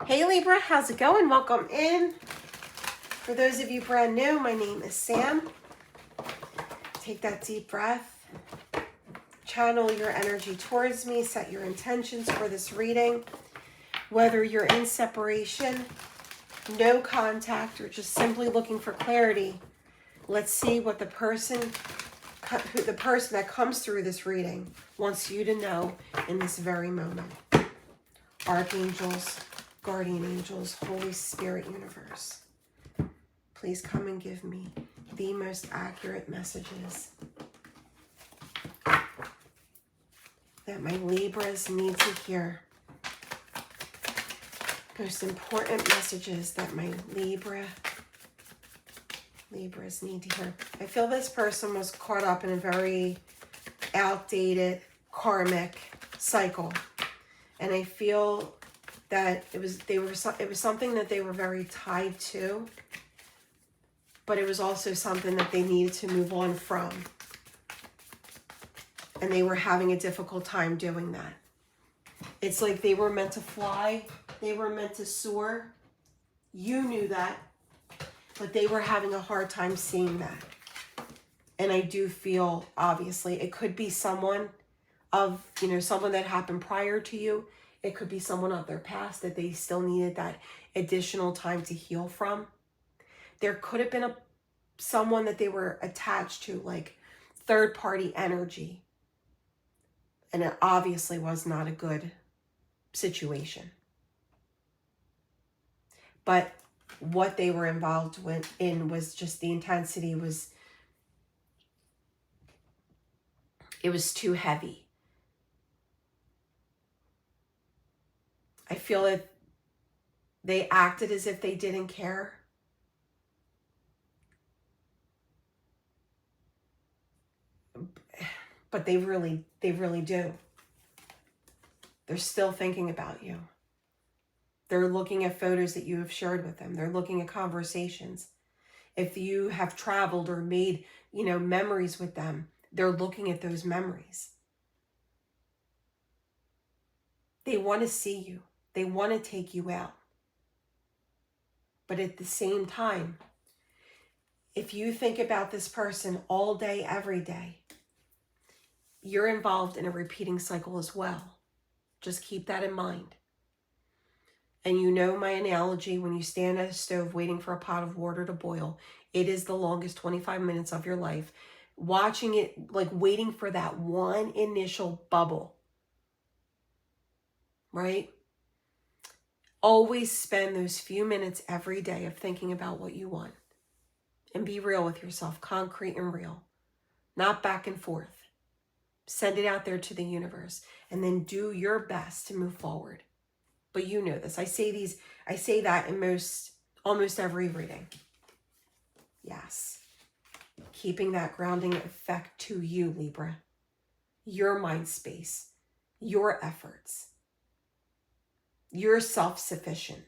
Hey Libra, how's it going? Welcome in. For those of you brand new, my name is Sam. Take that deep breath. Channel your energy towards me. Set your intentions for this reading. Whether you're in separation, no contact, or just simply looking for clarity, let's see what the person that comes through this reading wants you to know in this very moment. Archangels, guardian angels, Holy Spirit universe, please come and give me the most accurate messages that my Libras need to hear. Most important messages that my Libras need to hear. I feel this person was caught up in a very outdated karmic cycle, and I feel that it was something that they were very tied to, but it was also something that they needed to move on from, and they were having a difficult time doing that. It's like they were meant to fly, they were meant to soar. You knew that, but they were having a hard time seeing that. And I do feel, obviously, it could be someone someone that happened prior to you. It could be someone of their past that they still needed that additional time to heal from. There could have been someone that they were attached to, like third-party energy. And it obviously was not a good situation. But what they were involved in was just the intensity it was too heavy. I feel that they acted as if they didn't care. But they really do. They're still thinking about you. They're looking at photos that you have shared with them. They're looking at conversations. If you have traveled or made, memories with them, they're looking at those memories. They want to see you. They want to take you out. But at the same time, if you think about this person all day, every day, you're involved in a repeating cycle as well. Just keep that in mind. And you know my analogy, when you stand at a stove waiting for a pot of water to boil, it is the longest 25 minutes of your life. Watching it, like waiting for that one initial bubble, right? Always spend those few minutes every day of thinking about what you want. And be real with yourself, concrete and real. Not back and forth. Send it out there to the universe, and then do your best to move forward. But you know this. I say that in almost every reading. Yes. Keeping that grounding effect to you, Libra. Your mind space, your efforts. You're self-sufficient.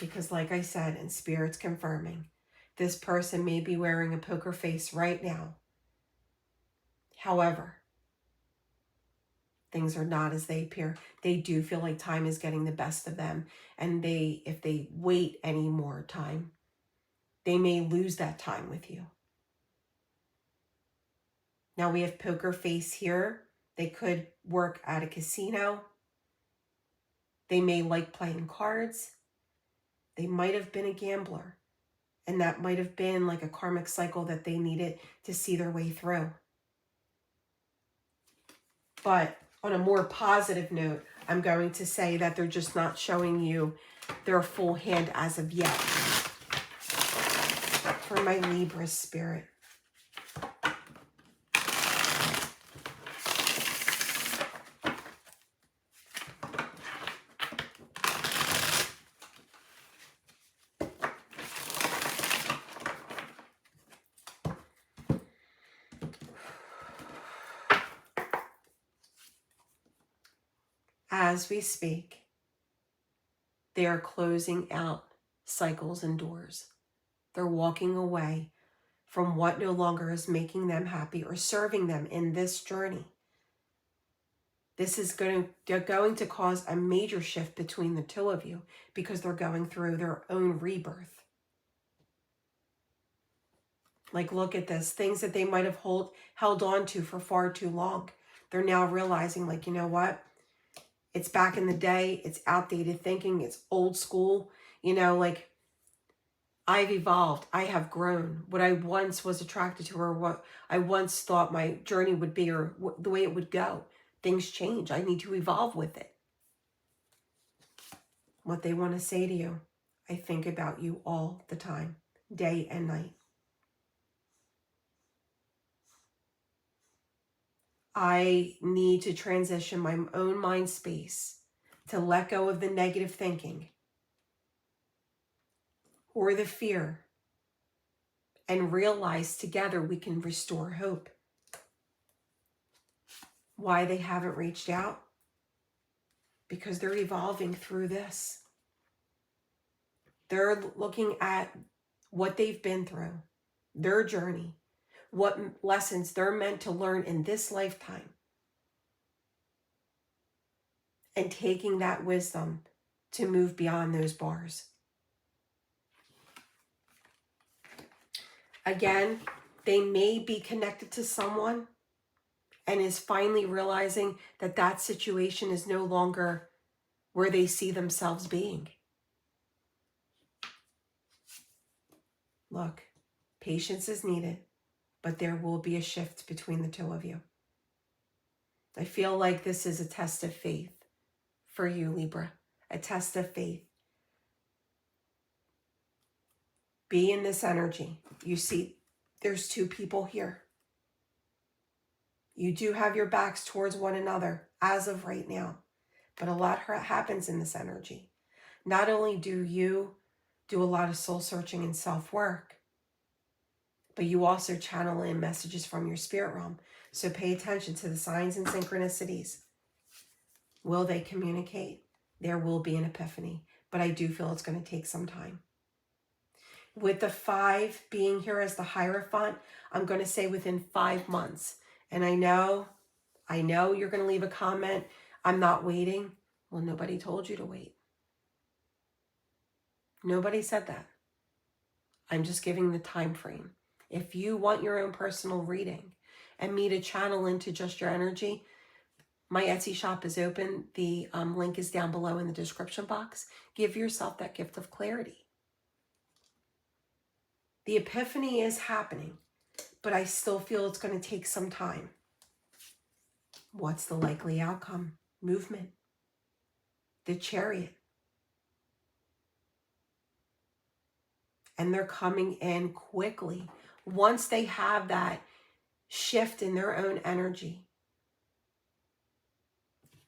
Because like I said, and Spirit's confirming, this person may be wearing a poker face right now. However, things are not as they appear. They do feel like time is getting the best of them. And if they wait any more time, they may lose that time with you. Now we have poker face here. They could work at a casino. They may like playing cards. They might have been a gambler. And that might have been like a karmic cycle that they needed to see their way through. But on a more positive note, I'm going to say that they're just not showing you their full hand as of yet. For my Libra spirit. As we speak, they are closing out cycles and doors. They're walking away from what no longer is making them happy or serving them in this journey. They're going to cause a major shift between the two of you because they're going through their own rebirth. Like, look at this. Things that they might have held on to for far too long. They're now realizing, like, you know what? It's back in the day. It's outdated thinking. It's old school. You know, like, I've evolved. I have grown. What I once was attracted to, or what I once thought my journey would be, or the way it would go. Things change. I need to evolve with it. What they want to say to you. I think about you all the time, day and night. I need to transition my own mind space to let go of the negative thinking or the fear and realize together we can restore hope. Why they haven't reached out? Because they're evolving through this. They're looking at what they've been through, their journey, what lessons they're meant to learn in this lifetime, and taking that wisdom to move beyond those bars. Again, they may be connected to someone and is finally realizing that that situation is no longer where they see themselves being. Look, patience is needed, but there will be a shift between the two of you. I feel like this is a test of faith for you, Libra, a test of faith. Be in this energy. You see, there's two people here. You do have your backs towards one another as of right now, but a lot happens in this energy. Not only do you do a lot of soul searching and self-work, but you also channel in messages from your spirit realm. So pay attention to the signs and synchronicities. Will they communicate? There will be an epiphany, but I do feel it's going to take some time. With the 5 being here as the Hierophant, I'm going to say within 5 months. And I know you're going to leave a comment. I'm not waiting. Well, nobody told you to wait. Nobody said that. I'm just giving the time frame. If you want your own personal reading and me to channel into just your energy, my Etsy shop is open. The link is down below in the description box. Give yourself that gift of clarity. The epiphany is happening, but I still feel it's going to take some time. What's the likely outcome? Movement. The Chariot. And they're coming in quickly. Once they have that shift in their own energy.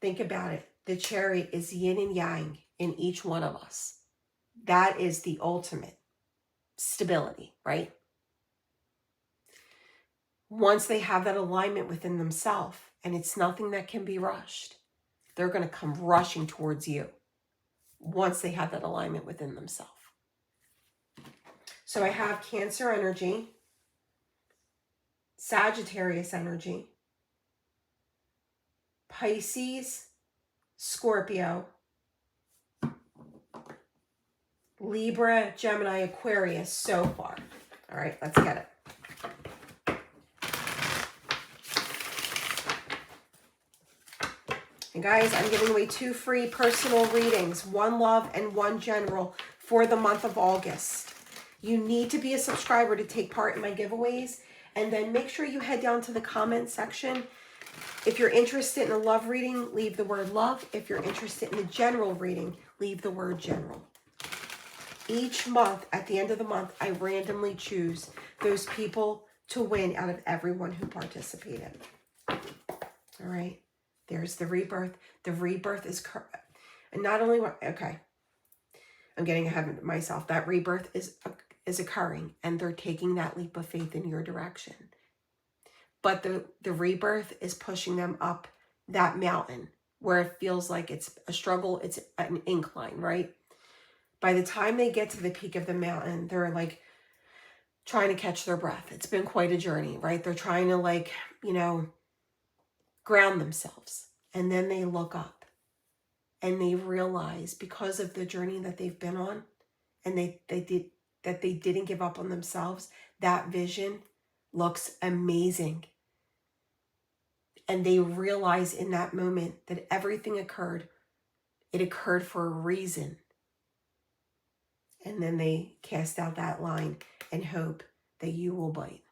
Think about it. The Chariot is yin and yang in each one of us. That is the ultimate stability, right? Once they have that alignment within themselves, and it's nothing that can be rushed, they're going to come rushing towards you once they have that alignment within themselves. So I have Cancer energy, Sagittarius energy, Pisces, Scorpio, Libra, Gemini, Aquarius so far. All right, let's get it. And guys, I'm giving away 2 free personal readings, 1 love and 1 general for the month of August. You need to be a subscriber to take part in my giveaways. And then make sure you head down to the comment section. If you're interested in a love reading, leave the word love. If you're interested in a general reading, leave the word general. Each month, at the end of the month, I randomly choose those people to win out of everyone who participated. All right. There's the rebirth. The rebirth is, and not only, okay, I'm getting ahead of myself. That rebirth is occurring, and they're taking that leap of faith in your direction. But the rebirth is pushing them up that mountain where it feels like it's a struggle. It's an incline, right? By the time they get to the peak of the mountain, they're like trying to catch their breath. It's been quite a journey, right? They're trying to, like, you know, ground themselves. And then they look up and they realize, because of the journey that they've been on, and they didn't give up on themselves, that vision looks amazing. And they realize in that moment that everything occurred. It occurred for a reason. And then they cast out that line and hope that you will bite.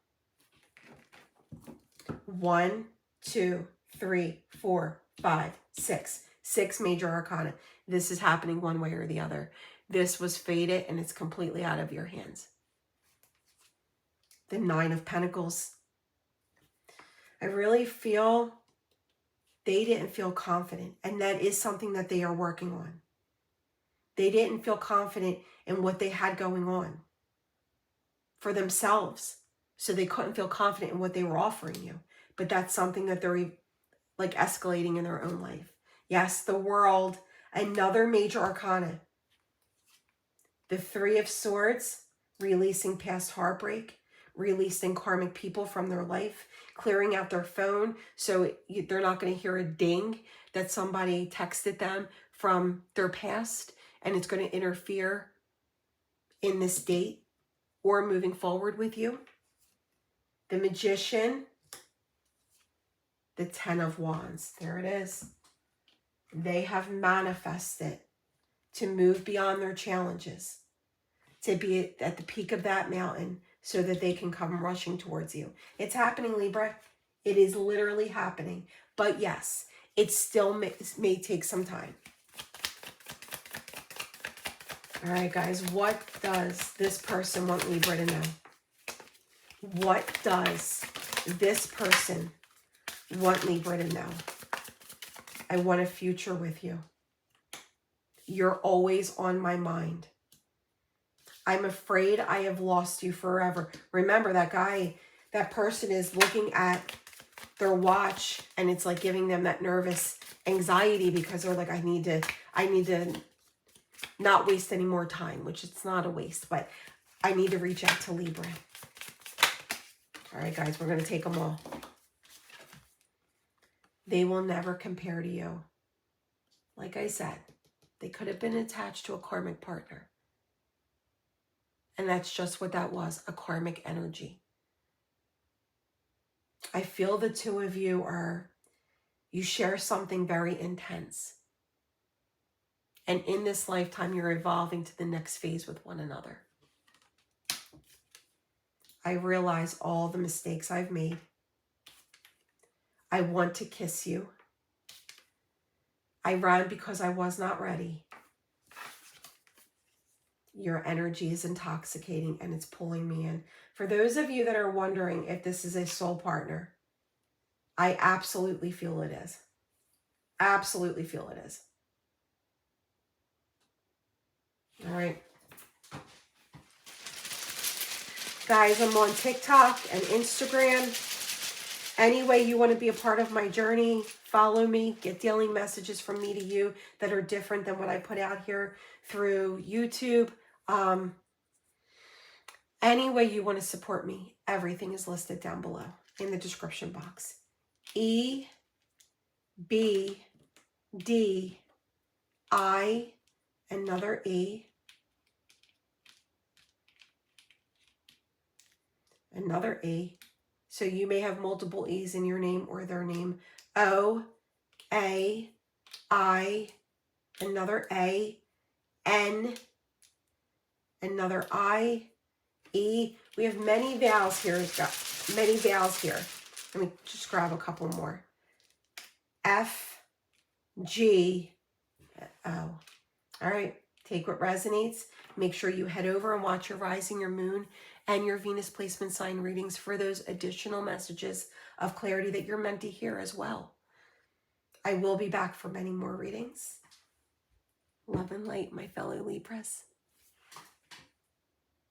1, 2, 3, 4, 5, 6. 6 major arcana. This is happening one way or the other. This was fated and it's completely out of your hands. The 9 of Pentacles. I really feel they didn't feel confident, and that is something that they are working on. They didn't feel confident in what they had going on for themselves, so they couldn't feel confident in what they were offering you. But that's something that they're like escalating in their own life. Yes, the World, another major arcana. The 3 of Swords, releasing past heartbreak, releasing karmic people from their life, clearing out their phone so they're not going to hear a ding that somebody texted them from their past, and it's going to interfere in this date or moving forward with you. The Magician, the 10 of Wands. There it is. They have manifested to move beyond their challenges, to be at the peak of that mountain so that they can come rushing towards you. It's happening, Libra. It is literally happening. But yes, it still may take some time. All right, guys, what does this person want Libra to know? What does this person want Libra to know? I want a future with you. You're always on my mind. I'm afraid I have lost you forever. Remember, that guy, that person is looking at their watch, and it's like giving them that nervous anxiety because they're like, I need to not waste any more time, which it's not a waste, but I need to reach out to Libra. All right, guys, we're going to take them all. They will never compare to you. Like I said, they could have been attached to a karmic partner. And that's just what that was, a karmic energy. I feel the two of you share something very intense. And in this lifetime, you're evolving to the next phase with one another. I realize all the mistakes I've made. I want to kiss you. I ran because I was not ready. Your energy is intoxicating and it's pulling me in. For those of you that are wondering if this is a soul partner, I absolutely feel it is. Absolutely feel it is. All right. Guys, I'm on TikTok and Instagram. Any way you want to be a part of my journey, follow me. Get daily messages from me to you that are different than what I put out here through YouTube. Any way you want to support me, everything is listed down below in the description box. E, B, D, I, another E, another E. So you may have multiple E's in your name or their name. O, A, I, another A, N, another I, E. We have many vowels here. We've got many vowels here. Let me just grab a couple more. F, G, O. All right. Take what resonates. Make sure you head over and watch your rising, your moon, and your Venus placement sign readings for those additional messages of clarity that you're meant to hear as well. I will be back for many more readings. Love and light, my fellow Libras.